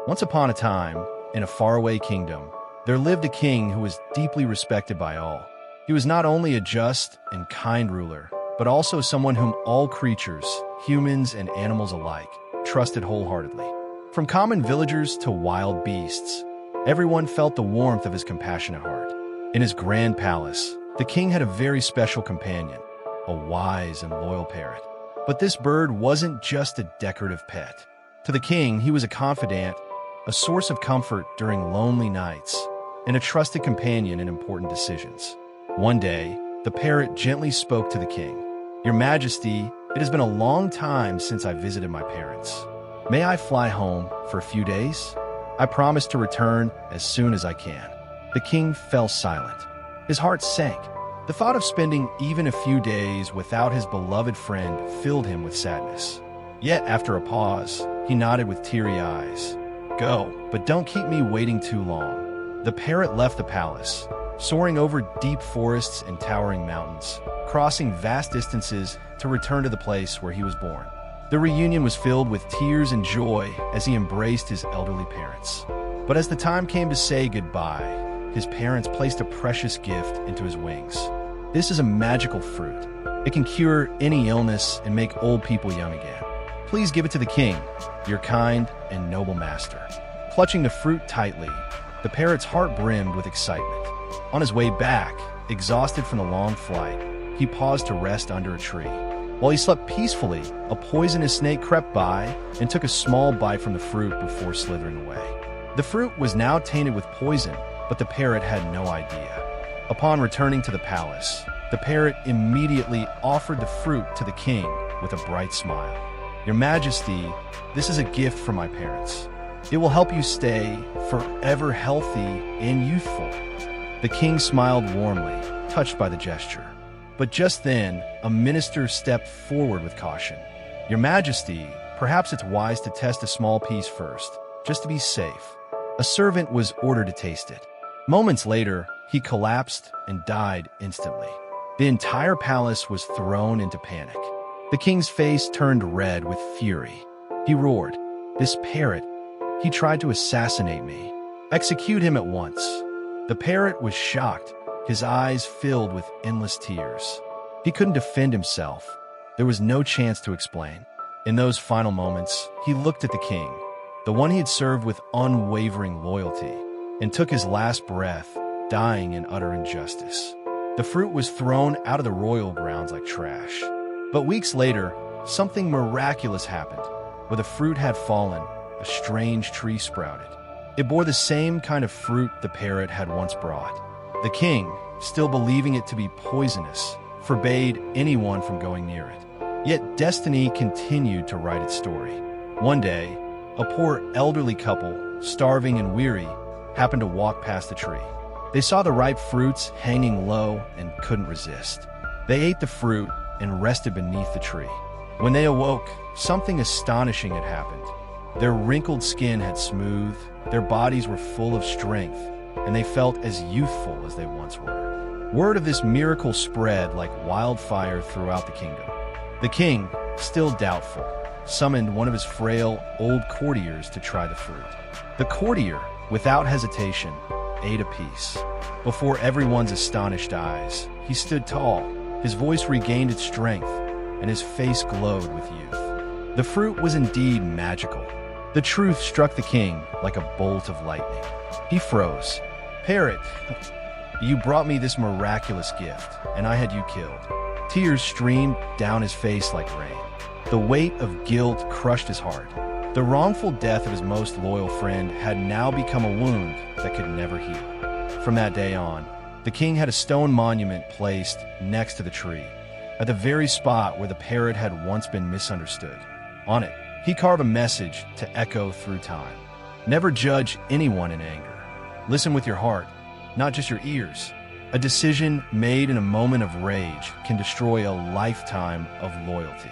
Once upon a time, in a faraway kingdom, there lived a king who was deeply respected by all. He was not only a just and kind ruler, but also someone whom all creatures, humans and animals alike, trusted wholeheartedly. From common villagers to wild beasts, everyone felt the warmth of his compassionate heart. In his grand palace, the king had a very special companion, a wise and loyal parrot. But this bird wasn't just a decorative pet. To the king, he was a confidant, a source of comfort during lonely nights, and a trusted companion in important decisions. One day, the parrot gently spoke to the king. "Your Majesty, it has been a long time since I visited my parents. May I fly home for a few days? I promise to return as soon as I can." The king fell silent. His heart sank. The thought of spending even a few days without his beloved friend filled him with sadness. Yet, after a pause, he nodded with teary eyes. "Go, but don't keep me waiting too long." The parrot left the palace, soaring over deep forests and towering mountains, crossing vast distances to return to the place where he was born. The reunion was filled with tears and joy as he embraced his elderly parents. But as the time came to say goodbye, his parents placed a precious gift into his wings. This is a magical fruit. It can cure any illness and make old people young again. Please give it to the king, your kind and noble master. Clutching the fruit tightly, the parrot's heart brimmed with excitement. On his way back, exhausted from the long flight, he paused to rest under a tree. While he slept peacefully, a poisonous snake crept by and took a small bite from the fruit before slithering away. The fruit was now tainted with poison, but the parrot had no idea. Upon returning to the palace, the parrot immediately offered the fruit to the king with a bright smile. "Your Majesty, this is a gift from my parents. It will help you stay forever healthy and youthful." The king smiled warmly, touched by the gesture. But just then, a minister stepped forward with caution. "Your Majesty, perhaps it's wise to test a small piece first, just to be safe." A servant was ordered to taste it. Moments later, he collapsed and died instantly. The entire palace was thrown into panic. The king's face turned red with fury. He roared, "This parrot, he tried to assassinate me. Execute him at once." The parrot was shocked, his eyes filled with endless tears. He couldn't defend himself. There was no chance to explain. In those final moments, he looked at the king, the one he had served with unwavering loyalty, and took his last breath, dying in utter injustice. The fruit was thrown out of the royal grounds like trash. But weeks later, something miraculous happened. Where the fruit had fallen, a strange tree sprouted. It bore the same kind of fruit the parrot had once brought. The king, still believing it to be poisonous, forbade anyone from going near it. Yet destiny continued to write its story. One day, a poor elderly couple, starving and weary, happened to walk past the tree. They saw the ripe fruits hanging low and couldn't resist. They ate the fruit and rested beneath the tree. When they awoke, something astonishing had happened. Their wrinkled skin had smoothed, their bodies were full of strength, and they felt as youthful as they once were. Word of this miracle spread like wildfire throughout the kingdom. The king, still doubtful, summoned one of his frail, old courtiers to try the fruit. The courtier, without hesitation, ate a piece. Before everyone's astonished eyes, he stood tall. His voice regained its strength, and his face glowed with youth. The fruit was indeed magical. The truth struck the king like a bolt of lightning. He froze. "Parrot, you brought me this miraculous gift, and I had you killed." Tears streamed down his face like rain. The weight of guilt crushed his heart. The wrongful death of his most loyal friend had now become a wound that could never heal. From that day on, the king had a stone monument placed next to the tree, at the very spot where the parrot had once been misunderstood. On it, he carved a message to echo through time. Never judge anyone in anger. Listen with your heart, not just your ears. A decision made in a moment of rage can destroy a lifetime of loyalty.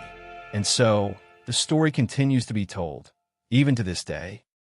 And so, the story continues to be told, even to this day.